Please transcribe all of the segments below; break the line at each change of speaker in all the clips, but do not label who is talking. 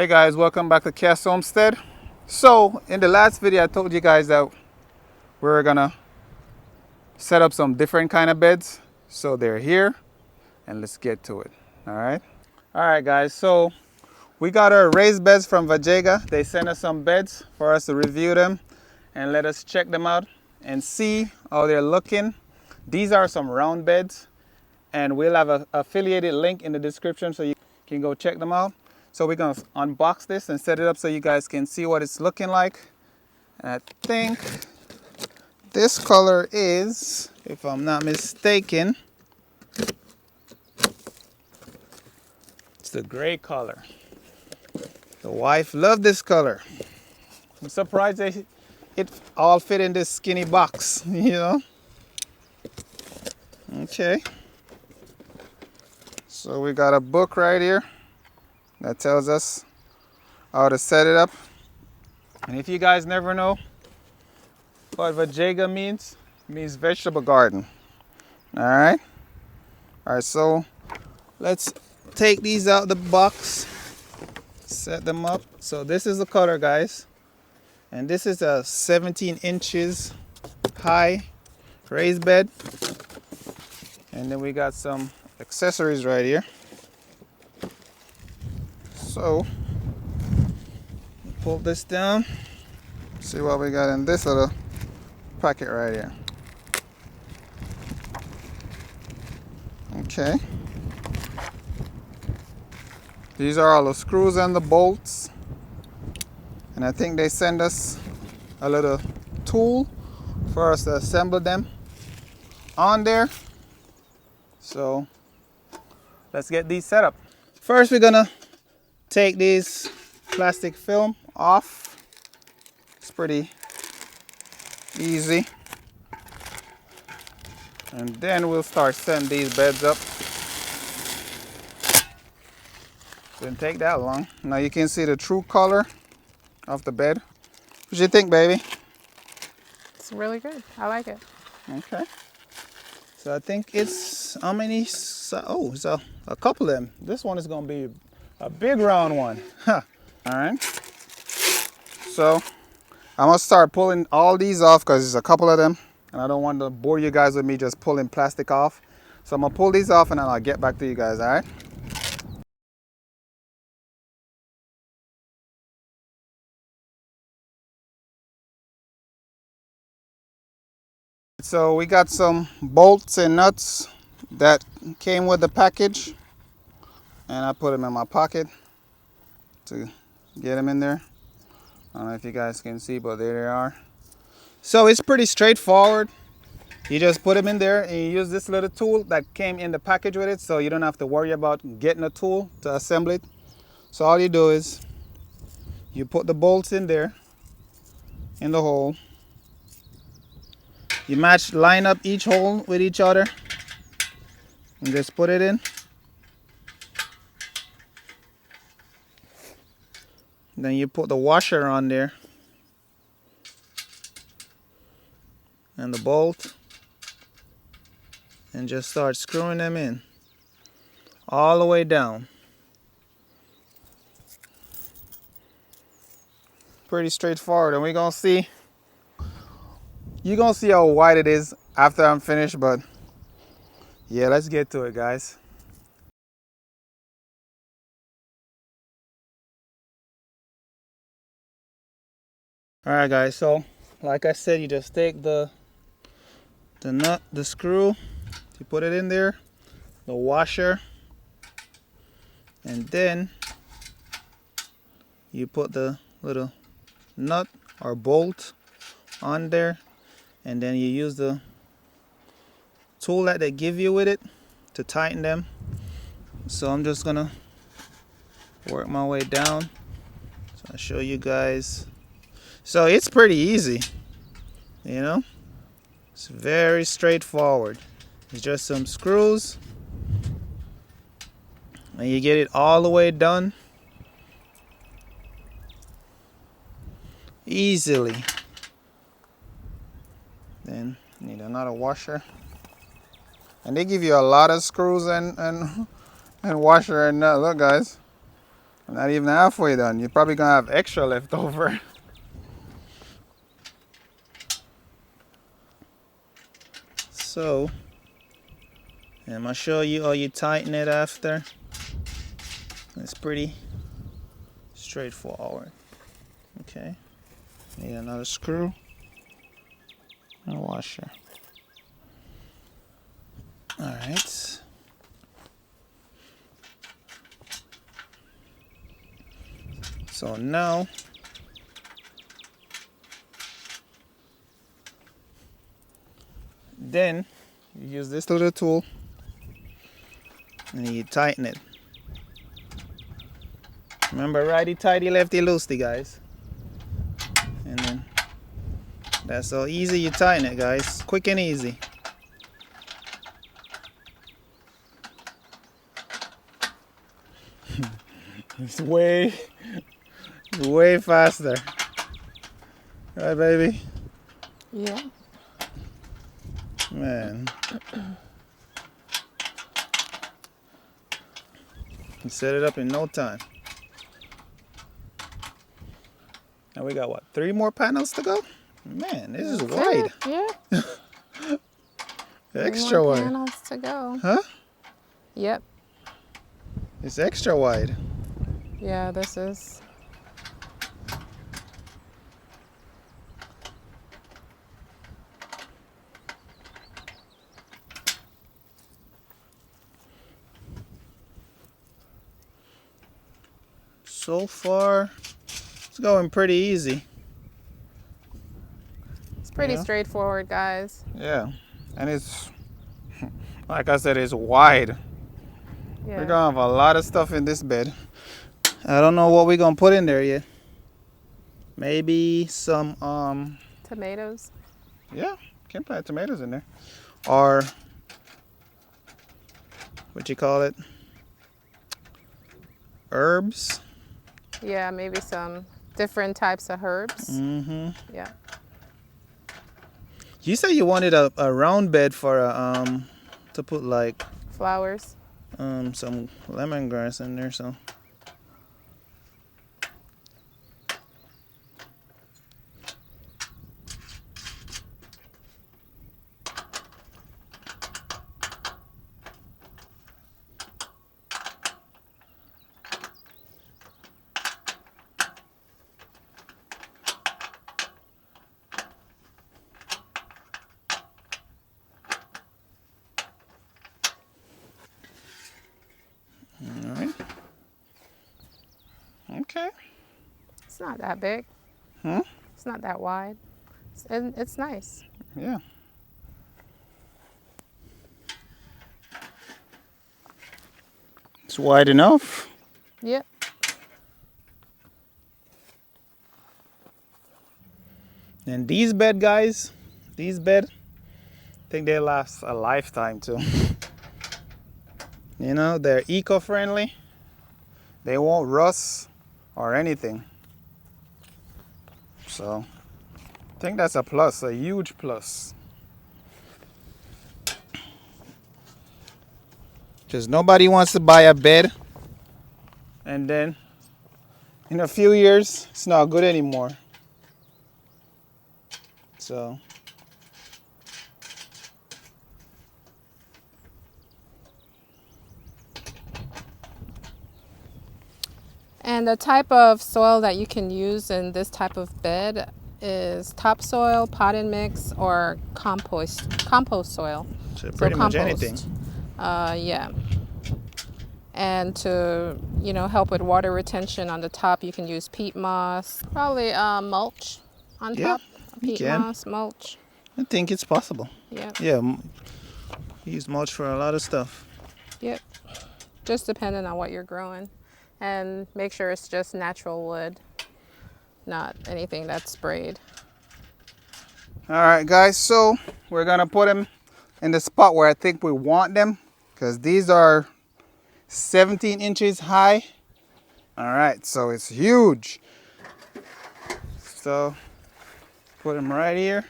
Guys, welcome back to Cass Homestead. So in the last video I told you guys that we're gonna set up some different kind of beds. So they're here and let's get to it. All right guys, so we got our raised beds from VEGEGA. They sent us some beds for us to review them and let us check them out and see how they're looking. These are some round beds and we'll have an affiliated link in the description so you can go check them out. So we're gonna unbox this and set it up so you guys can see what it's looking like. And I think this color is, if I'm not mistaken, it's the gray color. The wife loved this color. I'm surprised it all fit in this skinny box, you know? Okay. So we got a book right here that tells us how to set it up. And if you guys never know what VEGEGA means, it means vegetable garden. All right, so let's take these out of the box, set them up. So this is the color, guys, and this is a 17 inches high raised bed. And then we got some accessories right here. So pull this down, see what we got in this little packet right here. Okay, these are all the screws and the bolts, and I think they send us a little tool for us to assemble them on there. So let's get these set up. First we're gonna take these plastic film off. It's pretty easy. And then we'll start setting these beds up. Didn't take that long. Now you can see the true color of the bed. What do you think, baby?
It's really good. I like it.
Okay. So I think it's how many? Oh, it's a couple of them. This one is gonna be a big round one. Huh. All right. So I'm gonna start pulling all these off because there's a couple of them, and I don't want to bore you guys with me just pulling plastic off. So I'm gonna pull these off and then I'll get back to you guys. All right. So we got some bolts and nuts that came with the package, and I put them in my pocket to get them in there. I don't know if you guys can see, but there they are. So it's pretty straightforward. You just put them in there and you use this little tool that came in the package with it, so you don't have to worry about getting a tool to assemble it. So all you do is you put the bolts in there in the hole. You line up each hole with each other and just put it in. Then you put the washer on there and the bolt and just start screwing them in all the way down. Pretty straightforward, and you're gonna see how wide it is after I'm finished, but yeah, let's get to it, guys. All right, guys, so like I said, you just take the nut, the screw, you put it in there, the washer, and then you put the little nut or bolt on there, and then you use the tool that they give you with it to tighten them. So I'm just gonna work my way down, so I'll show you guys. So it's pretty easy, you know, it's very straightforward. It's just some screws and you get it all the way done easily. Then you need another washer, and they give you a lot of screws and washer and nut. Look, guys, Not even halfway done. You're probably gonna have extra left over. So, I'm gonna show you how you tighten it after. It's pretty straightforward. Okay. Need another screw and a washer. Alright. So now then you use this little tool and you tighten it. Remember, righty tighty, lefty loosey, guys. And then that's how easy you tighten it, guys. Quick and easy. It's way faster. Right, baby?
Yeah.
Man. You set it up in no time. Now we got what, 3 more panels to go? Man, this is wide.
Yeah.
Extra wide.
Panels to go.
Huh?
Yep.
It's extra wide.
Yeah, this is.
So far, it's going pretty easy.
It's pretty straightforward, guys.
Yeah, and it's, like I said, it's wide.
Yeah.
We're gonna have a lot of stuff in this bed. I don't know what we're gonna put in there yet. Maybe some,
Tomatoes.
yeah, can plant tomatoes in there. Or, what you call it? Herbs.
Yeah, maybe some different types of herbs.
Mm-hmm.
Yeah.
You said you wanted a round bed for a, to put like
Flowers.
some lemongrass in there, so. All right. Okay.
It's not that big.
Hmm?
It's not that wide. It's nice.
Yeah. It's wide enough.
Yep.
And these bed, guys, I think they last a lifetime too. You know, they're eco-friendly. They won't rust or anything. So, I think that's a plus, a huge plus. Because nobody wants to buy a bed and then in a few years, it's not good anymore. So,
And the type of soil that you can use in this type of bed is topsoil, potted mix, or compost soil.
so pretty much anything.
Yeah. And to, help with water retention on the top, you can use peat moss. Probably mulch on
Yeah,
top.
you
Peat
can.
moss, mulch.
I think it's possible.
Yeah.
Yeah, use mulch for a lot of stuff.
Yep. Just depending on what you're growing. And make sure it's just natural wood, not anything that's sprayed.
All right, guys, so we're gonna put them in the spot where I think we want them, because these are 17 inches high. All right, so it's huge. So put them right here.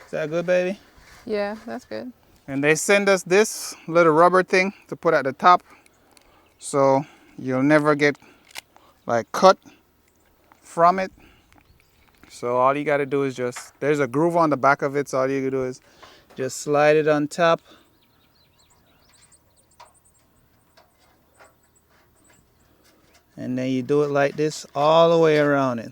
Is that good, baby?
Yeah, that's good.
And they send us this little rubber thing to put at the top, so you'll never get like cut from it. So all you got to do is just, there's a groove on the back of it, so all you can do is just slide it on top. And then you do it like this all the way around it.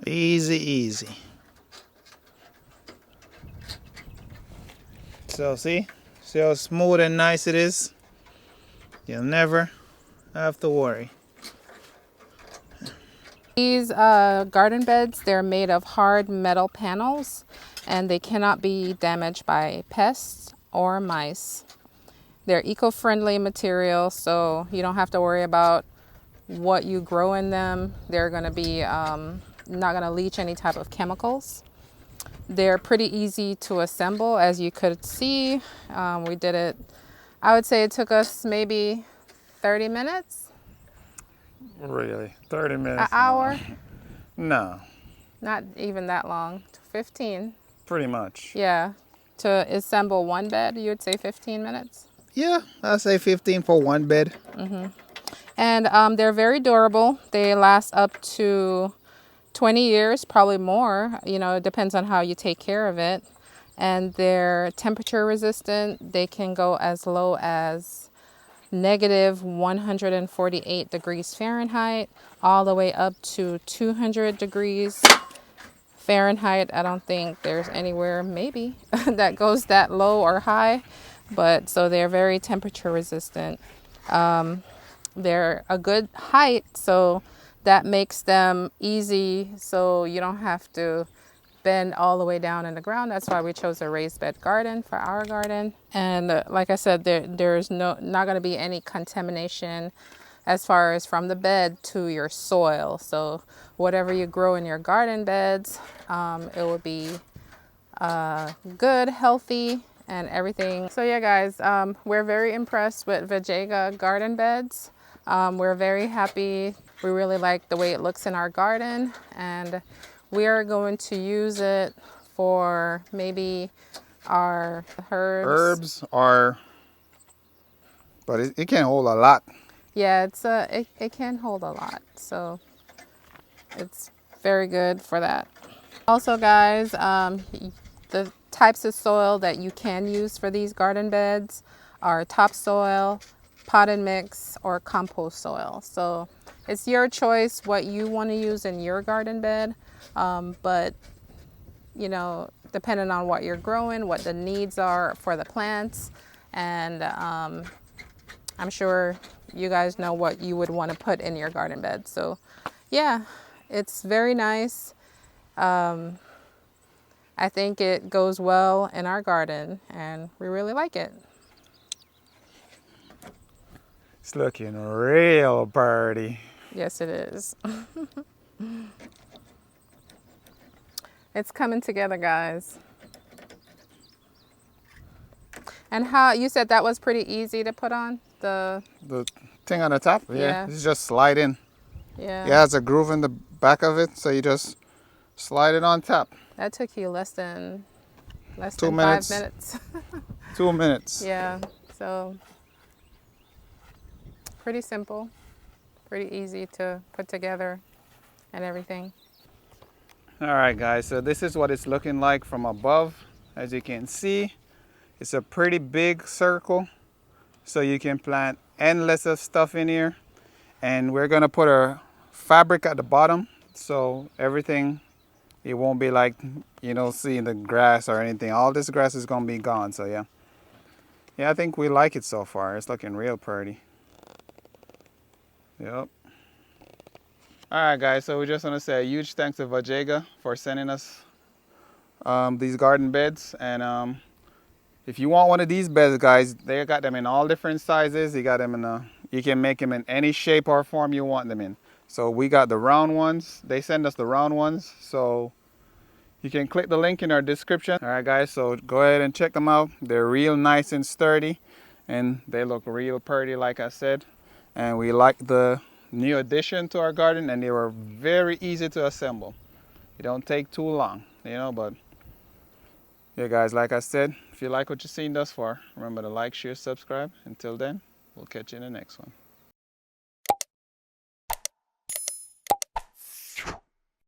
Easy, easy. So see how smooth and nice it is? You'll never have to worry.
These garden beds, they're made of hard metal panels and they cannot be damaged by pests or mice. They're eco-friendly material, so you don't have to worry about what you grow in them. They're going to be not going to leach any type of chemicals. They're pretty easy to assemble, as you could see. We did it, I would say it took us maybe 30 minutes.
Really? 30 minutes?
An hour?
No.
Not even that long. 15.
Pretty much.
Yeah. To assemble one bed, you would say 15 minutes?
Yeah, I'll say 15 for one bed.
And they're very durable. They last up to 20 years, probably more. You know, it depends on how you take care of it. And they're temperature resistant. They can go as low as negative 148 degrees Fahrenheit, all the way up to 200 degrees Fahrenheit. I don't think there's anywhere maybe that goes that low or high, but so they're very temperature resistant. They're a good height, so that makes them easy, so you don't have to bend all the way down in the ground. That's why we chose a raised bed garden for our garden. And like I said, there's not going to be any contamination as far as from the bed to your soil. So whatever you grow in your garden beds, it will be good, healthy, and everything. So yeah, guys, we're very impressed with VEGEGA garden beds. We're very happy. We really like the way it looks in our garden, and we are going to use it for maybe our herbs.
But it can hold a lot.
Yeah, it can hold a lot, so it's very good for that. Also, guys, the types of soil that you can use for these garden beds are topsoil, potted mix, or compost soil. So it's your choice what you want to use in your garden bed, but you know, depending on what you're growing, what the needs are for the plants, and I'm sure you guys know what you would want to put in your garden bed. So yeah, it's very nice. I think it goes well in our garden and we really like it.
It's looking real pretty.
Yes, it is. It's coming together, guys. And how you said that was pretty easy to put on the
thing on the top?
Yeah.
It's just slide in.
Yeah.
Yeah, it's a groove in the back of it, so you just slide it on top.
That took you less than
2 minutes.
5 minutes.
2 minutes.
Yeah. So pretty simple, pretty easy to put together and everything.
All right, guys, so this is what it's looking like from above. As you can see, it's a pretty big circle, so you can plant endless of stuff in here. And we're gonna put a fabric at the bottom, so everything, it won't be like, you know, seeing the grass or anything. All this grass is gonna be gone, so yeah. Yeah, I think we like it so far. It's looking real pretty. Yep. All right, guys, so we just want to say a huge thanks to VEGEGA for sending us these garden beds. And if you want one of these beds, guys, they got them in all different sizes. You got them in you can make them in any shape or form you want them in. So we got the round ones. They send us the round ones. So you can click the link in our description. All right, guys, so go ahead and check them out. They're real nice and sturdy, and they look real pretty, like I said. And we like the new addition to our garden, and they were very easy to assemble. It don't take too long, you know, but Yeah, guys, like I said, if you like what you've seen thus far, remember to like, share, subscribe. Until then, we'll catch you in the next one.